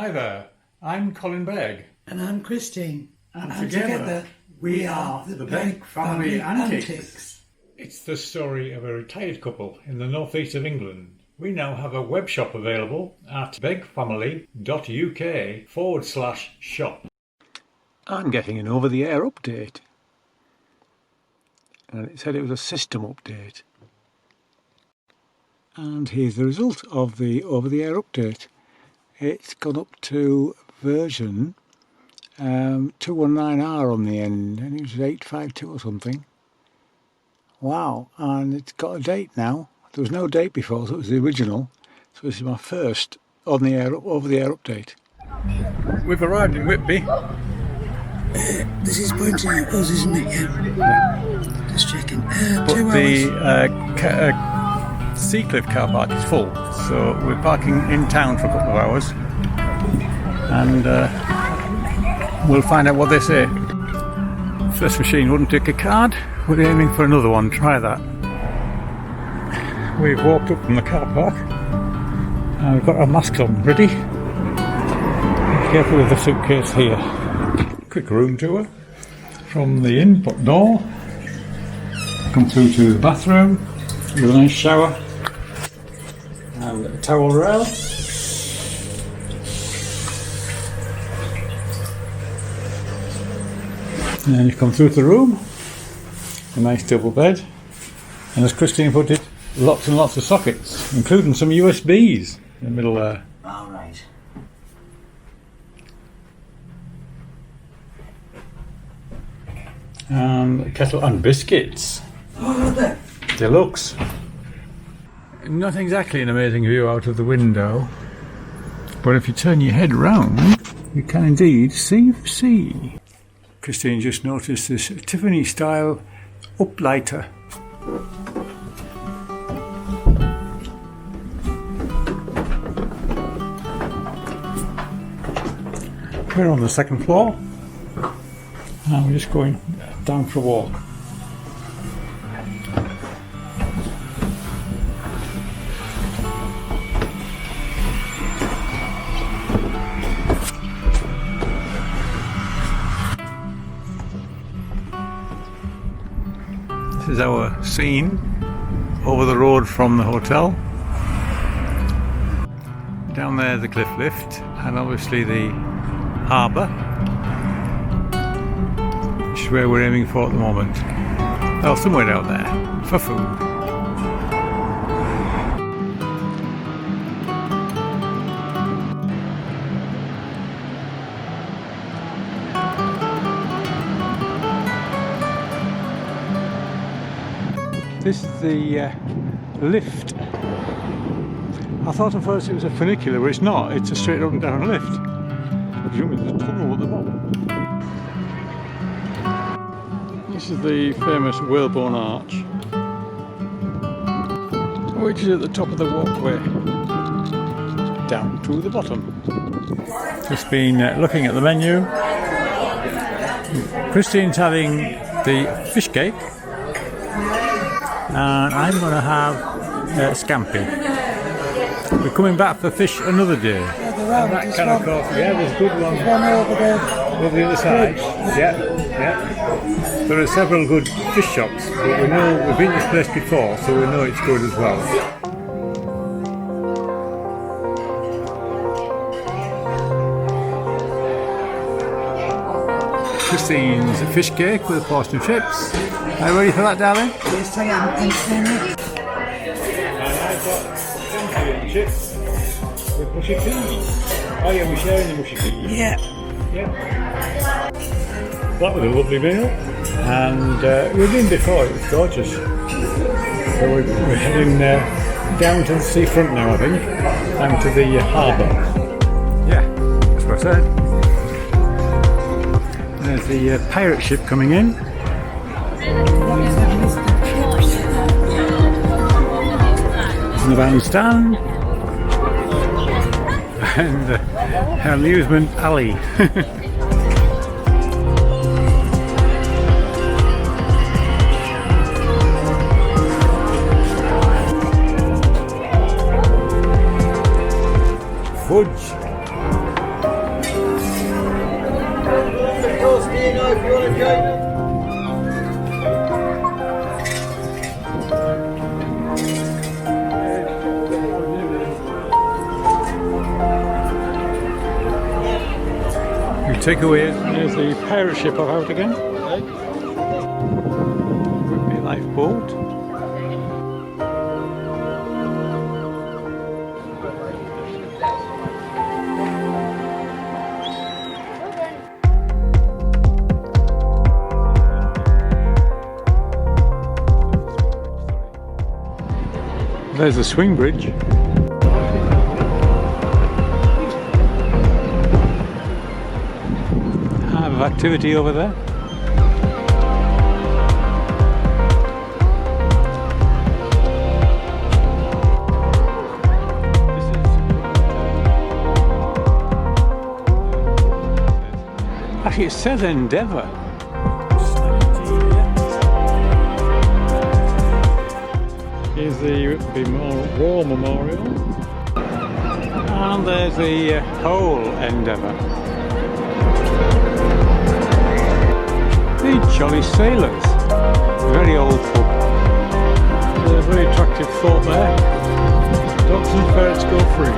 Hi there, I'm Colin Begg. And I'm Christine. And together we are the Begg Family Antics. It's the story of a retired couple in the northeast of England. We now have a web shop available at beggfamily.uk/shop. I'm getting an over-the-air update. And it said it was a system update. And here's the result of the over-the-air update. It's gone up to version 219R on the end, and it was 852 or something. Wow, and it's got a date now. There was no date before, so it was the original. So this is my first over-the-air update. We've arrived in Whitby. This is pointing at us, isn't it? Yeah. Just checking. But the Seacliff car park is full, so we're parking in town for a couple of hours, and we'll find out what they say. First machine wouldn't take a card. We're aiming for another one. Try that. We've walked up from the car park and we've got our masks on ready. Be careful with the suitcase here. Quick room tour from the input door. Come through to the bathroom with a nice shower and a towel rail. And then you come through to the room, a nice double bed, and as Christine put it, lots and lots of sockets, including some USBs in the middle there. All right. And a kettle and biscuits. Oh, there. Deluxe. Not exactly an amazing view out of the window, but if you turn your head round, you can indeed see the sea. Christine just noticed this Tiffany style uplighter. We're on the second floor and we're just going down for a walk. This is our scene over the road from the hotel. Down there the cliff lift and obviously the harbour, which is where we're aiming for at the moment. Oh, somewhere down there for food. This is the lift. I thought at first it was a funicular, but it's not. It's a straight up and down lift. Presumably there's a tunnel at the bottom. This is the famous whalebone arch, which is at the top of the walkway down to the bottom. Just been looking at the menu. Christine's having the fish cake, and I'm going to have scampi. We're coming back for fish another day. Yeah, that kind of course, yeah, there's a good one over there. over the other side. Yeah, yeah. There are several good fish shops, but we know we've been to this place before, so we know it's good as well. Christine's fish cake with a portion of chips. Are you ready for that, darling? Yes, I am. Thanks very much. And I've got chips with mushy peas. Oh yeah, we're sharing the mushy peas. Yeah. Yeah. That was a lovely meal, and we've been before. It was gorgeous. So we're heading down to the seafront now, I think, down to the harbour. Yeah, that's what I said. There's the pirate ship coming in. The bandstand and amusement alley. Fudge. if you want to join us. Take away, there's the pirate ship of out again. Whitby lifeboat. There's the swing bridge. Activity over there. Actually, it says Endeavour. Here's the Whitby War Memorial, and there's the whole Endeavour. The Jolly Sailors, very old pub. There's a very attractive thought there. Dogs and ferrets go free.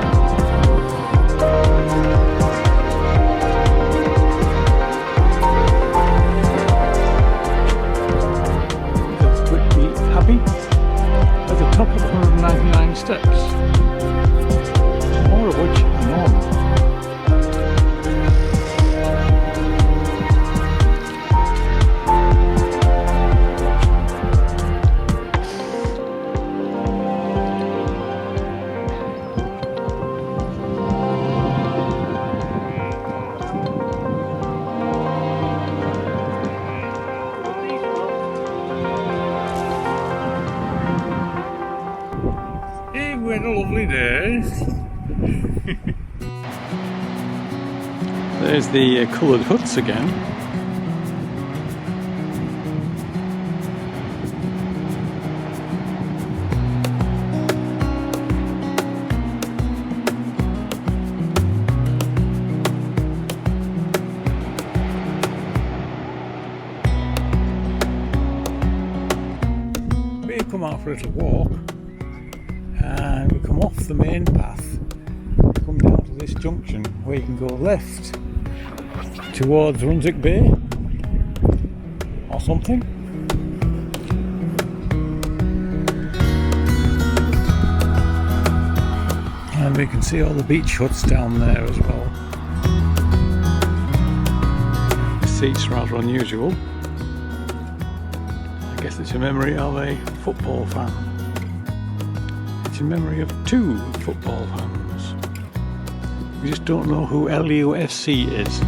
There's Whitby Abbey at the top of 199 steps, all of which are normal. We had a lovely day. There's the coloured huts again. We come out for a little walk. And we come off the main path, come down to this junction where you can go left towards Runswick Bay or something. And we can see all the beach huts down there as well. The seat's rather unusual. I guess it's a memory of a football fan. In memory of two football fans. We just don't know who LUFC is.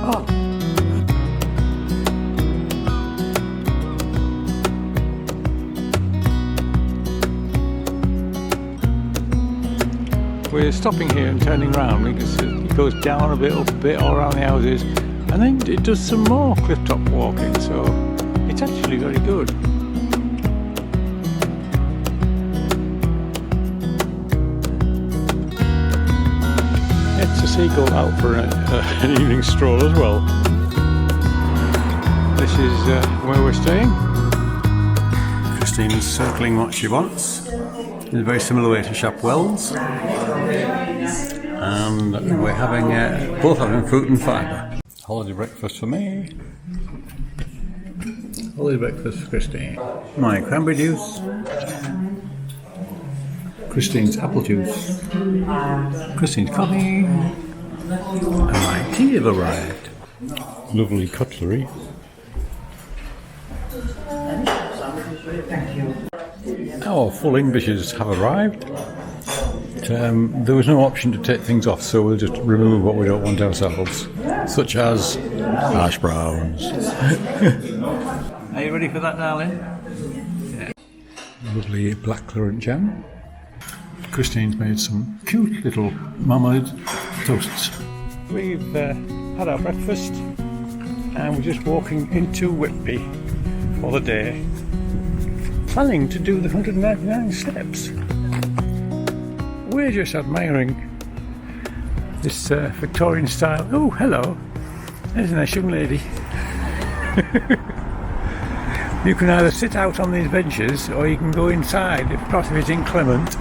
Oh. We're stopping here and turning around because it goes down a bit, up a bit, all around the houses, and then it does some more cliff-top walking, so it's actually very good. It's a seagull out for an evening stroll as well. This is where we're staying. Christine's circling what she wants in a very similar way to Shapwell's, and we're having both having fruit and fibre. Holiday breakfast for me. Holiday breakfast for Christine. My cranberry juice. Christine's apple juice. Christine's coffee. And my tea have arrived. Lovely cutlery. Our full Englishes have arrived. There was no option to take things off, so we'll just remove what we don't want ourselves, such as hash browns. Are you ready for that, darling? Yeah. Lovely blackcurrant jam. Christine's made some cute little marmalade toasts. We've had our breakfast and we're just walking into Whitby for the day, planning to do the 199 steps. We're just admiring This Victorian style. Oh, hello. There's a nice young lady. You can either sit out on these benches or you can go inside, perhaps if it's inclement.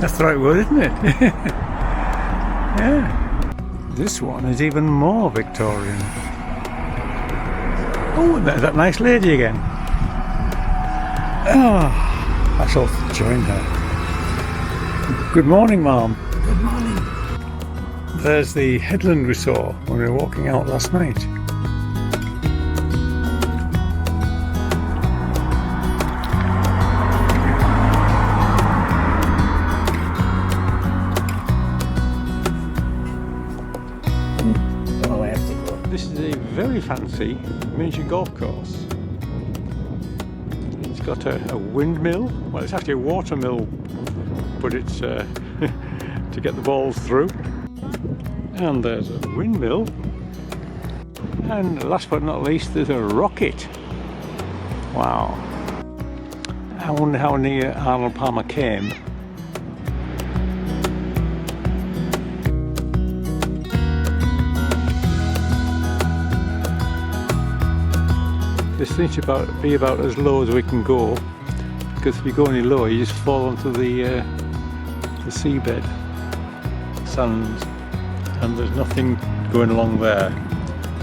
That's the right word, isn't it? Yeah. This one is even more Victorian. Oh, and there's that nice lady again. Oh, I shall join her. Good morning, Ma'am. Good morning. There's the headland we saw when we were walking out last night. This is a very fancy miniature golf course. It's got a windmill. Well, it's actually a water mill, but it's to get the balls through. And there's a windmill. And last but not least, there's a rocket. Wow. I wonder how near Arnold Palmer came. This seems to be about as low as we can go, because if you go any lower you just fall onto the seabed sands, and there's nothing going along there,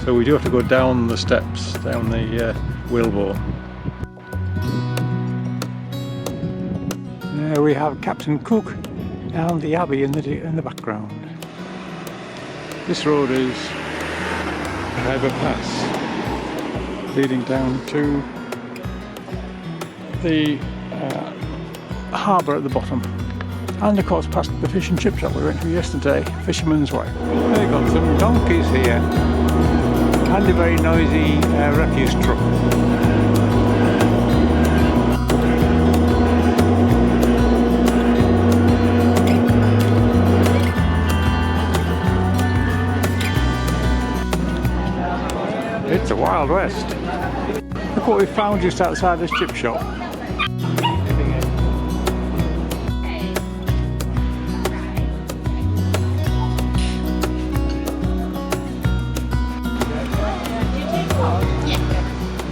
so we do have to go down the steps, down the wheelboat. There we have Captain Cook and the Abbey in the background. This road is Khyber Pass, leading down to the harbour at the bottom, and of course past the fish and chip shop we went to yesterday, Fisherman's Way. They've got some donkeys here and a very noisy refuse truck. It's the Wild West. Look what we found just outside this chip shop.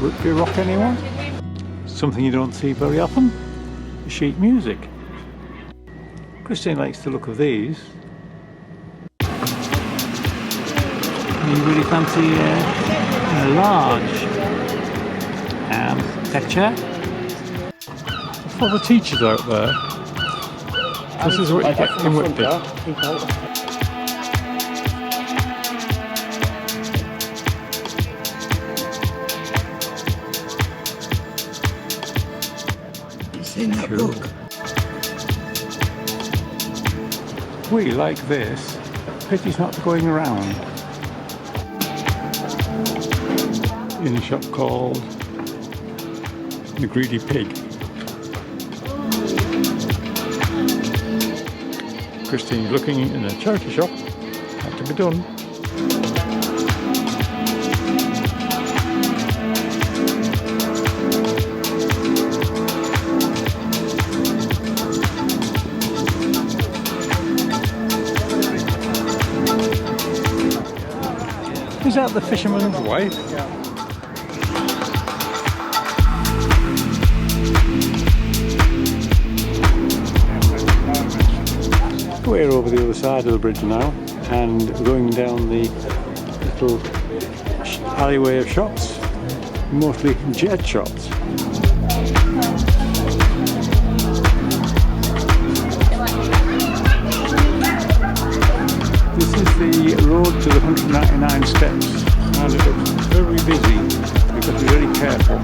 Whitby rock, anyone? Something you don't see very often, sheet music. Christine likes the look of these. You really fancy a large lecture for the teachers out there. This is what you get in Whitby. You seen that book? We like this. Pity's not going around. In a shop called The Greedy Pig. Christine's looking in a charity shop. Had to be done. Is that the Fisherman's Wife? We're over the other side of the bridge now and going down the little alleyway of shops, mostly jet shops. This is the road to the 199 steps, and it looks very busy. We've got to be very careful.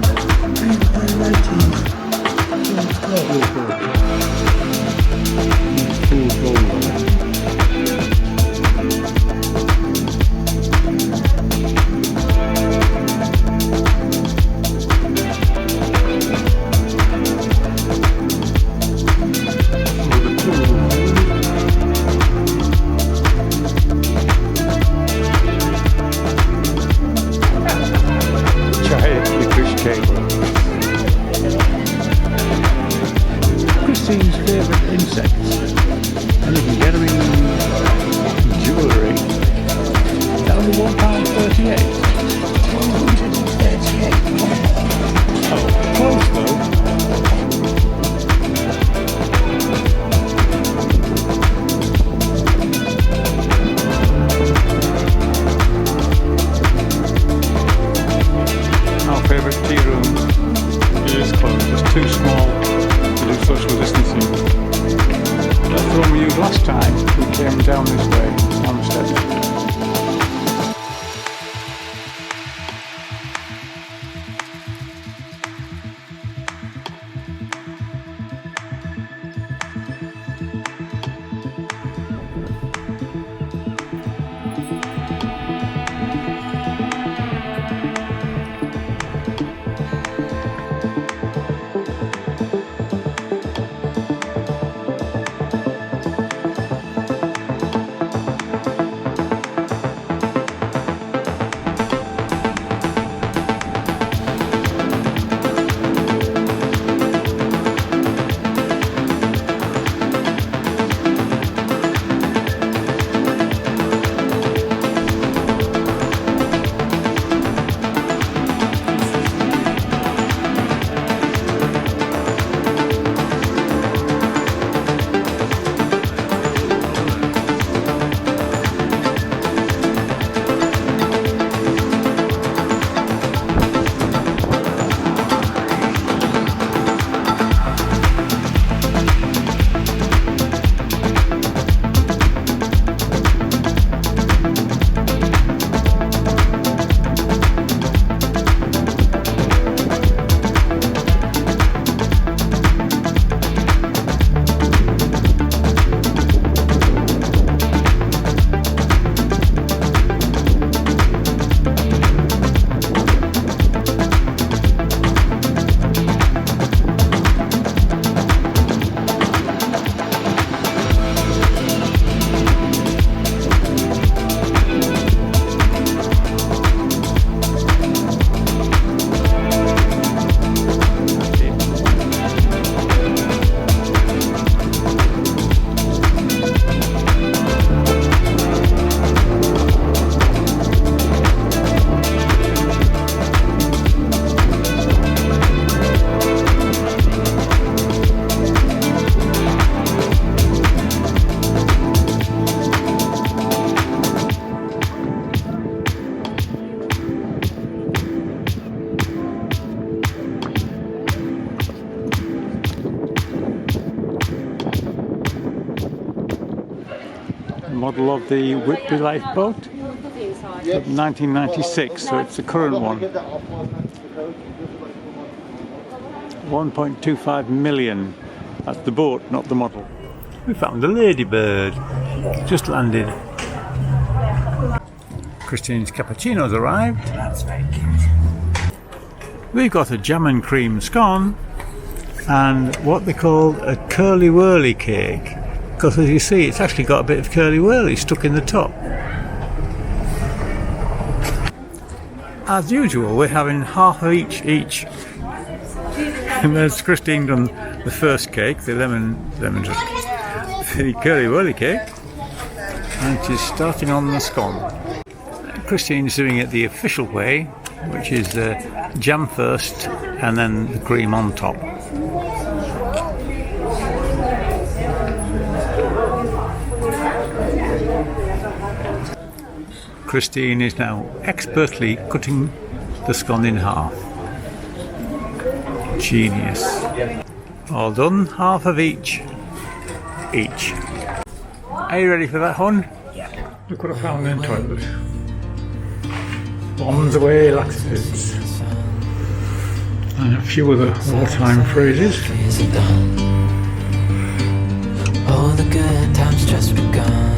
Christine's favourite insects, and you can get them in too small to do social distancing. That's the one we used last time. We came down this way, down the steps. Model of the Whitby lifeboat from 1996, so it's the current one. 1.25 million. That's the boat, not the model. We found a ladybird. Just landed. Christine's cappuccino's arrived. That's very cute. We've got a jam and cream scone and what they call a curly whirly cake. Because as you see, it's actually got a bit of curly whirly stuck in the top. As usual, we're having half of each. And there's Christine done the first cake, the the curly whirly cake, and she's starting on the scone. Christine's doing it the official way, which is jam first and then the cream on top. Christine is now expertly cutting the scone in half. Genius. All done, half of each. Are you ready for that, hon? Yeah. Look what I found in the toilet. Bombs away laxatives. And a few other wartime phrases. Oh, the good times just begun.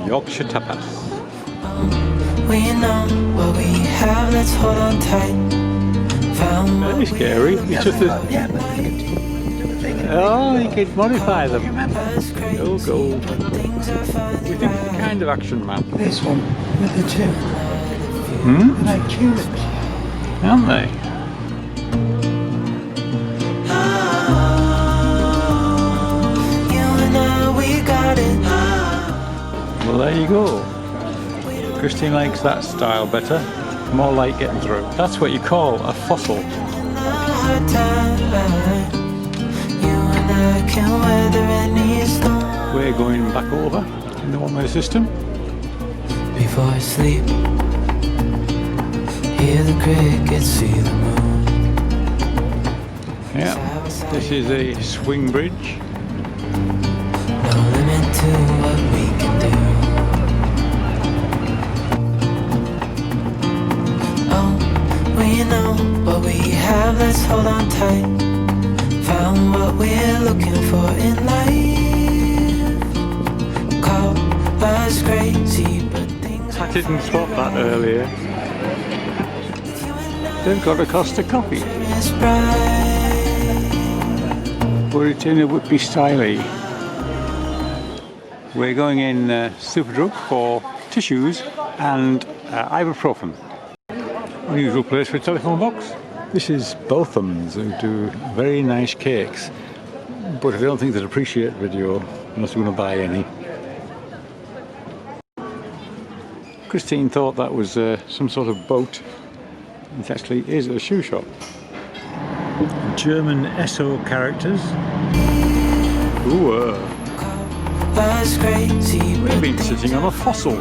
Yorkshire tapas. We know what we have, let's hold on tight. Found Very scary. It's just a... Oh, you can modify them. Go, go. We think kind of action man. This one with the two. Like tulips. Aren't they? you and I, we got it. Well, there you go. Christine likes that style better. More light getting through. That's what you call a fossil. We're going back over in the one-way system. Before I sleep, hear the crickets, see the moon. Yeah, this is a swing bridge. No limit to what we can do. Oh, we know what we have, let's hold on tight. Found what we're looking for in life. Call us crazy, but things I didn't spot that earlier. They've got a Costa coffee. is bright. But it's in a Whitby style. We're going in Superdrug for tissues and ibuprofen. Unusual place for a telephone box. This is Botham's, who do very nice cakes, but I don't think they'd appreciate video unless we're going to buy any. Christine thought that was some sort of boat. It actually is a shoe shop. German SO characters. Ooh, Us crazy, we've been sitting on a fossil.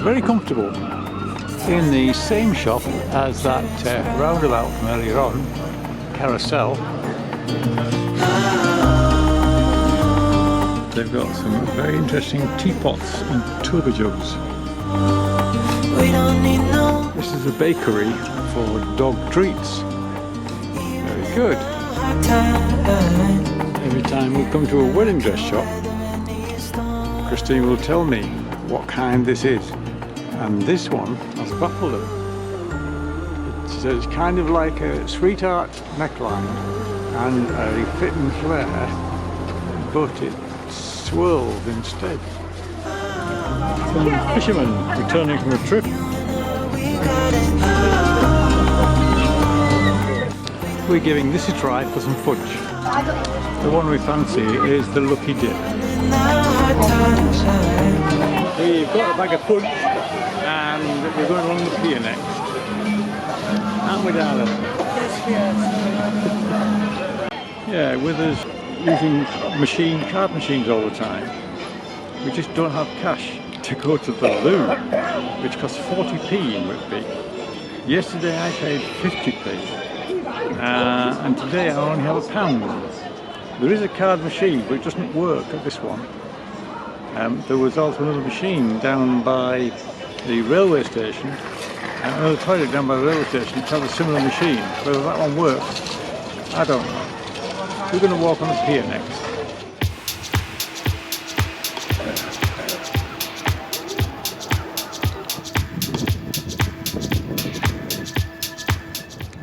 Very comfortable. In the same shop as that roundabout from earlier on, Carousel. They've got some very interesting teapots and turbo jugs. we don't need no This is a bakery for dog treats. Very good. hard time. Every time we come to a wedding dress shop, Christine will tell me what kind this is. And this one has baffled her. It's kind of like a sweetheart neckline and a fitting flare, but it swirls instead. Some fishermen returning from a trip. We're giving this a try for some fudge. The one we fancy is the Lucky Dip. Here you've got a bag of fudge and we're going along the pier next. Aren't we, darling? Yeah, with us using card machines all the time, we just don't have cash to go to the loo, which costs 40p in Whitby. Yesterday I paid 50p, and today I only have £1. There is a card machine, but it doesn't work at this one. There was also another machine down by the railway station, and another toilet down by the railway station which has a similar machine. Whether that one works, I don't know. We're going to walk on the pier next.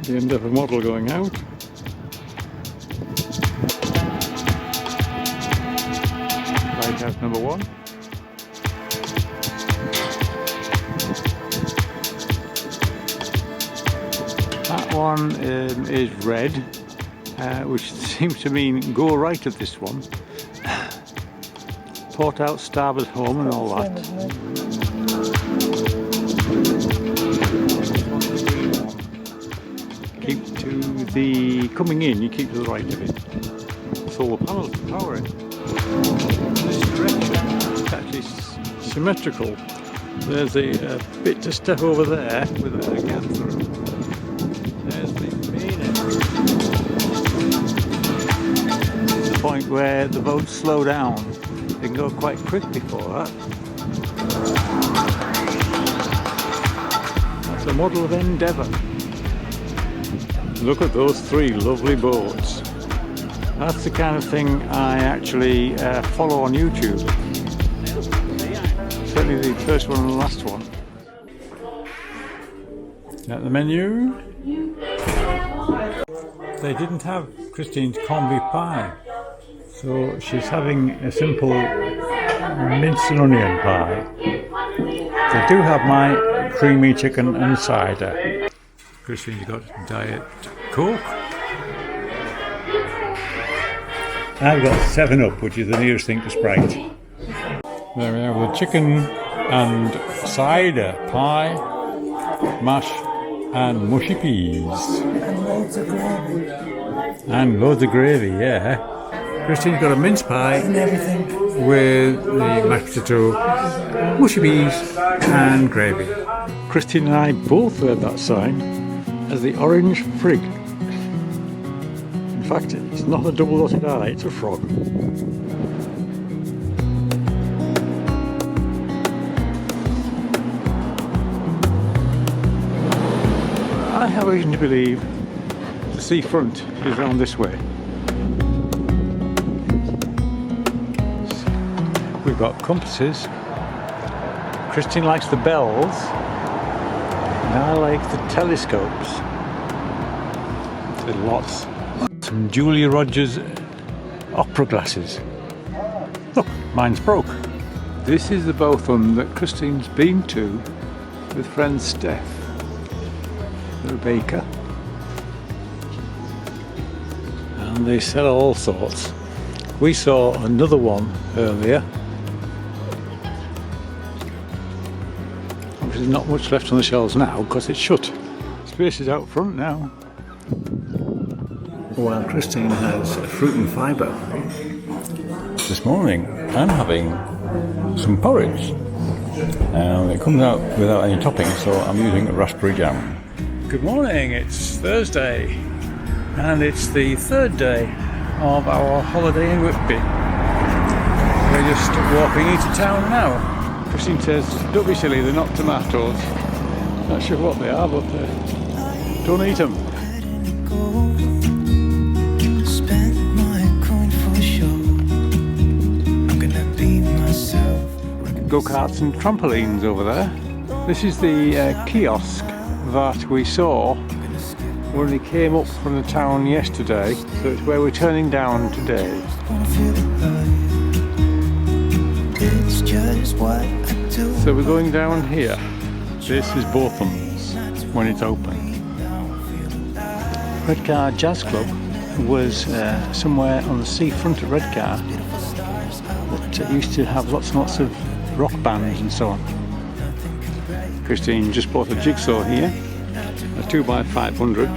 The Endeavour model going out. Lighthouse number 1. That one is red, which seems to mean go right at this one. Port out, starboard home and all that. Keep to the coming in, you keep to the right of it. Solar panels to power it. This direction is actually symmetrical. There's a bit to step over there with a gap through. There's the main entrance. The point where the boats slow down. They can go quite quick before that. That's a model of Endeavour. Look at those 3 lovely boats. That's the kind of thing I actually follow on YouTube. Certainly the first one and the last one. At the menu. They didn't have Christine's corned beef pie, so she's having a simple mince and onion pie. They do have my creamy chicken and cider. Christine's got Diet Coke. I've got 7-Up, which is the nearest thing to Sprite. There we have the chicken and cider pie, mash and mushy peas. And loads of gravy. And loads of gravy, yeah. Christine's got a mince pie And everything. with the mashed potato, mushy peas and gravy. Christine and I both read that sign as the orange frig. fact, it's not a double-dotted I, it's a frog. I have reason to believe the seafront is around this way. We've got compasses. Christine likes the bells, and I like the telescopes. There's lots. Some Julia Rogers opera glasses. Look, mine's broke. This is the Botham that Christine's been to with friend Steph. They're a baker. And they sell all sorts. We saw another one earlier. There's not much left on the shelves now because it's shut. Space is out front now. While Christine has fruit and fibre, this morning I'm having some porridge. It comes out without any toppings, so I'm using raspberry jam. Good morning, it's Thursday and it's the third day of our holiday in Whitby. We're just walking into town now. Christine says, don't be silly, they're not tomatoes. Not sure what they are, but don't eat them. Go-karts and trampolines over there. This is the kiosk that we saw when we came up from the town yesterday, so it's where we're turning down today. So we're going down here. This is Botham's when it's open. Redcar Jazz Club was somewhere on the seafront at Redcar that used to have lots and lots of rock bands and so on. Christine just bought a jigsaw here, a 2x500,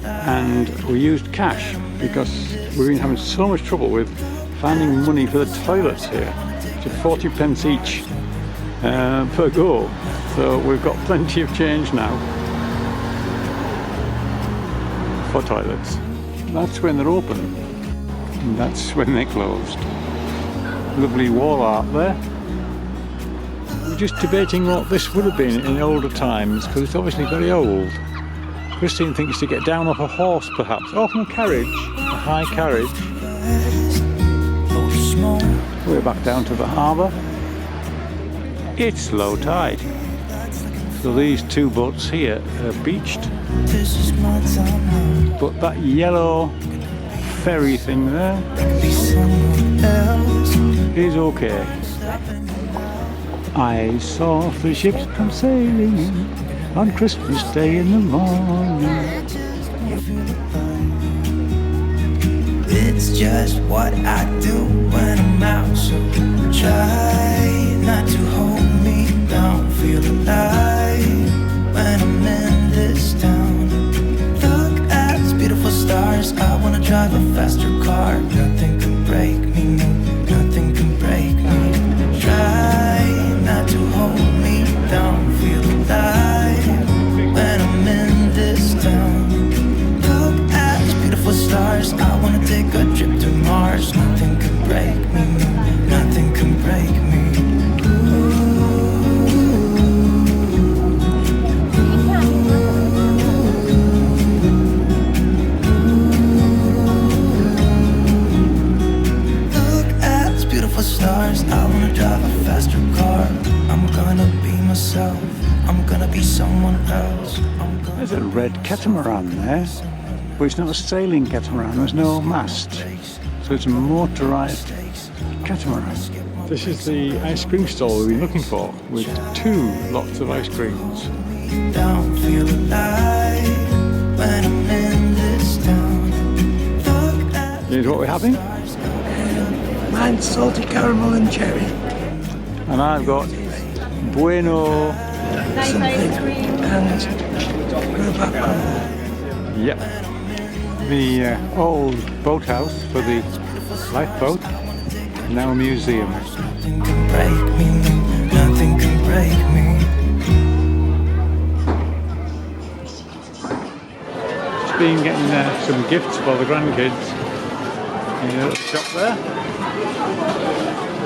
and we used cash because we've been having so much trouble with finding money for the toilets here. It's 40 pence each per go, so we've got plenty of change now for toilets. That's when they're open, and that's when they're closed. Lovely wall art there. We're just debating what this would have been in older times, because it's obviously very old. Christine thinks to get down off a horse perhaps, or from a carriage, a high carriage. We're back down to the harbour. It's low tide, so these two boats here are beached. But that yellow ferry thing there is okay. I saw the ships come sailing on Christmas Day in the morning. It's just what I do when I'm out, so try not to hold me down. Feel alive when I'm in this town. Look at these beautiful stars. I wanna drive a faster car. Nothing can break me, no, nothing can break me. Try not to hold me down. Feel alive when I'm in this town. Look at these beautiful stars. I wanna take a trip to Mars. Nothing can break me, no, nothing can break me. Look at these beautiful stars. I wanna drive a faster car. I'm gonna be myself. I'm gonna be someone else. There's a red catamaran there, but it's not a sailing catamaran, there's no mast, so it's a motorised catamaran. This is the ice cream stall we've been looking for, with two lots of ice creams. Don't feel alive when I'm in this town. Look at Here's what we're having, Mine's salty caramel and cherry. and I've got Bueno. Something. And rhubarb crumble. Yep. The old boathouse for the lifeboat, now a museum. nothing can break me, no, nothing can break me. just been getting some gifts for the grandkids in a little shop there,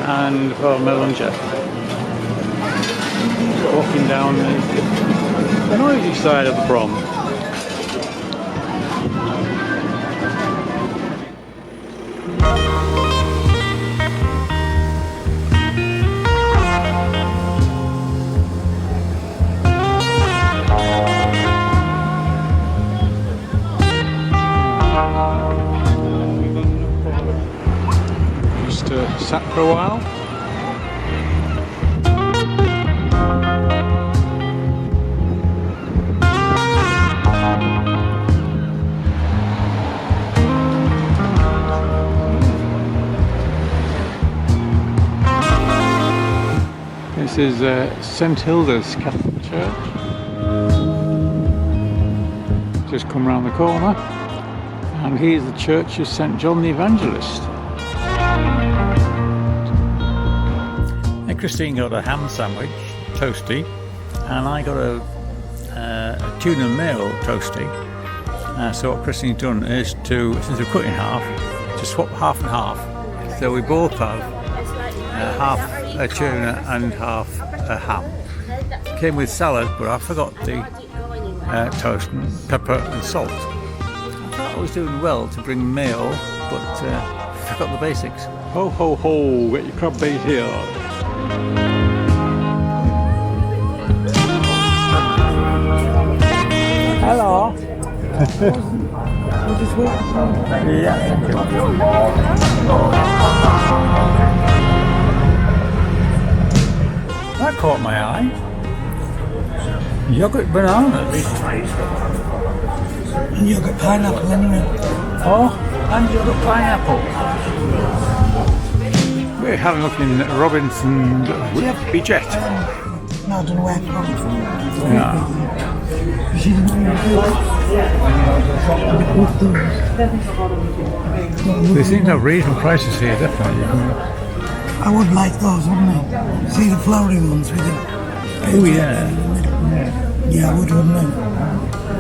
and for Meluncha. Walking down the noisy side of the prom. Sat for a while. This is St Hilda's Catholic Church. Just come round the corner, and here's the Church of St John the Evangelist. Christine got a ham sandwich, toasty, and I got a tuna mayo toasty. So what Christine's done is to, since we're cut in half, to swap half and half. So we both have half a tuna and half a ham. Came with salad, but I forgot the toast and pepper and salt. I thought I was doing well to bring mayo, but forgot the basics. Ho ho ho, get your crab bait here. Hello. Yeah, thank you. That caught my eye. Yogurt bananas. And yogurt pineapple anyway. Oh, and yogurt pineapple. We're having a look in Robinson Whitby Jet. No, I don't know where it comes from. Yeah. They seem to have reasonable prices here, definitely. I would like those, wouldn't I? See the flowering ones with it. Oh yeah. Yeah, I would, wouldn't I?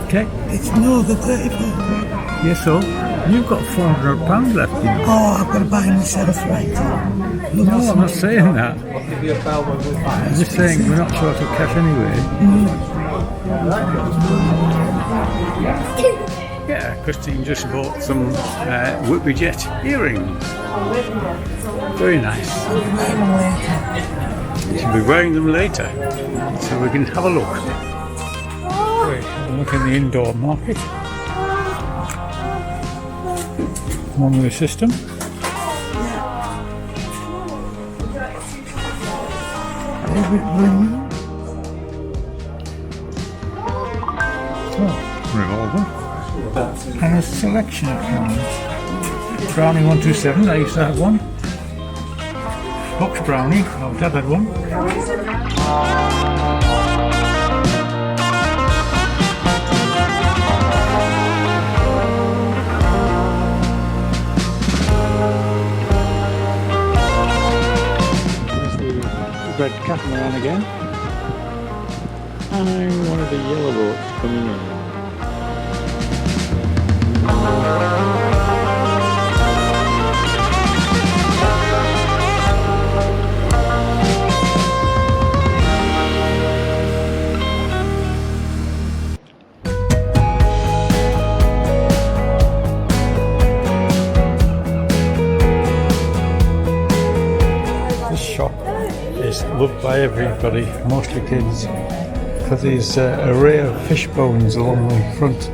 Okay. It's no, the 34. Yes, so you've got £400 left. Oh, I've got to buy myself right. No, I'm not saying that. I'm just saying we're not short of cash anyway. Yeah, Christine just bought some Whitby Jet earrings. Very nice. She'll be wearing them later, so we can have a look. Great, we'll look in the indoor market. One with system. Revolver. And a selection of crowns. Brownie 127, I used to have one. Box Brownie, oh, Dad had one. There's the red catamaran again. And one of the yellow boats coming in. This shop is loved by everybody, mostly kids, because there's an array of fish bones along the front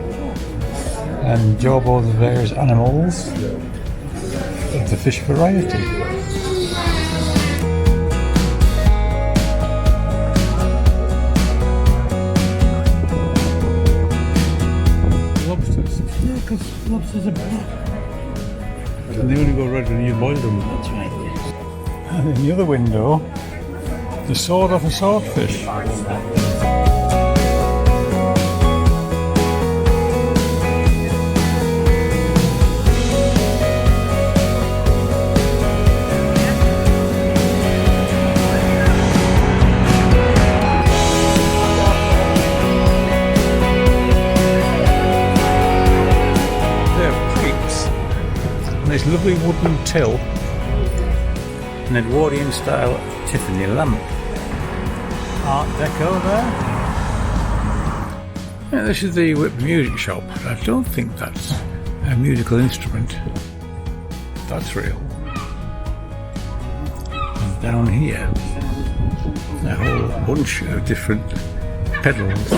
and jawbones of various animals of the fish variety. Lobsters. Yeah, because lobsters are black. And they only go red when you boil them. That's right, yes. And in the other window, the sword of a swordfish. lovely wooden till, an Edwardian style Tiffany lamp. Art Deco there. Yeah, this is the Whitby music shop. I don't think that's a musical instrument. That's real. And down here, a whole bunch of different pedals.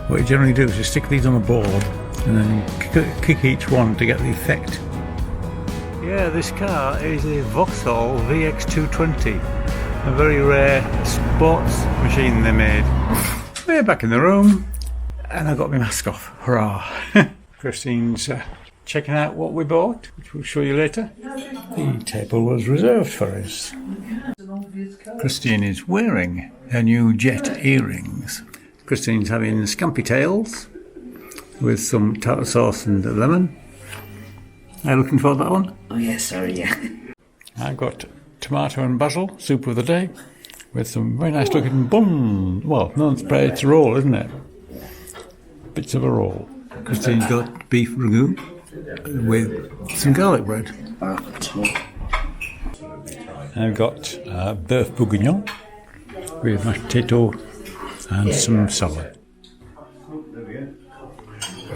What you generally do is you stick these on a board and then kick each one to get the effect. Yeah, this car is a Vauxhall VX220, a very rare sports machine they made. We're back in the room and I got my mask off. Hurrah! Christine's checking out what we bought, which we'll show you later. The table was reserved for us. Christine is wearing her new jet earrings. Christine's having scampi tails with some tartar sauce and lemon. Are you looking for that one? Oh, yeah, sorry, yeah. I've got tomato and basil, soup of the day, with some very nice looking bun. Well, non-spread, it's a roll, isn't it? Bits of a roll. Christine's got beef ragu with some garlic bread. I've got beef bourguignon with mashed potato and some salad.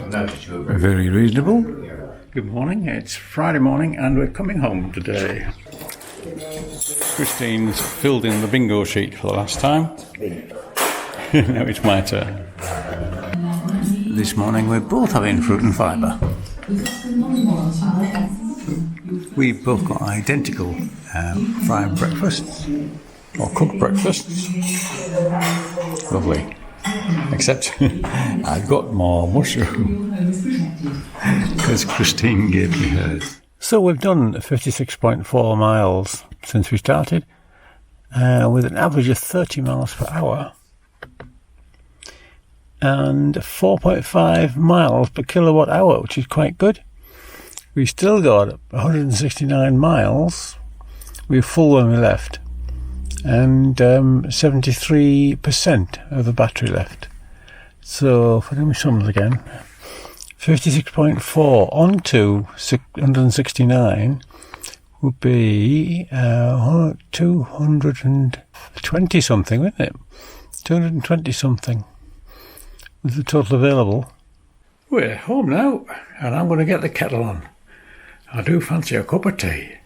Very reasonable. Good morning, it's Friday morning and we're coming home today. Christine's filled in the bingo sheet for the last time. Now it's my turn. This morning we're both having fruit and fibre. We've both got identical fried breakfasts, or cooked breakfasts. Lovely. Except I've got more mushroom because Christine gave me hers. So we've done 56.4 miles since we started, with an average of 30 miles per hour and 4.5 miles per kilowatt hour, which is quite good. We still got 169 miles. We were full when we left, and 73% of the battery left. So, if I do my sums again, 56.4 on to 169 would be 220 something, wouldn't it? 220 something was the total available. We're home now, and I'm going to get the kettle on. I do fancy a cup of tea.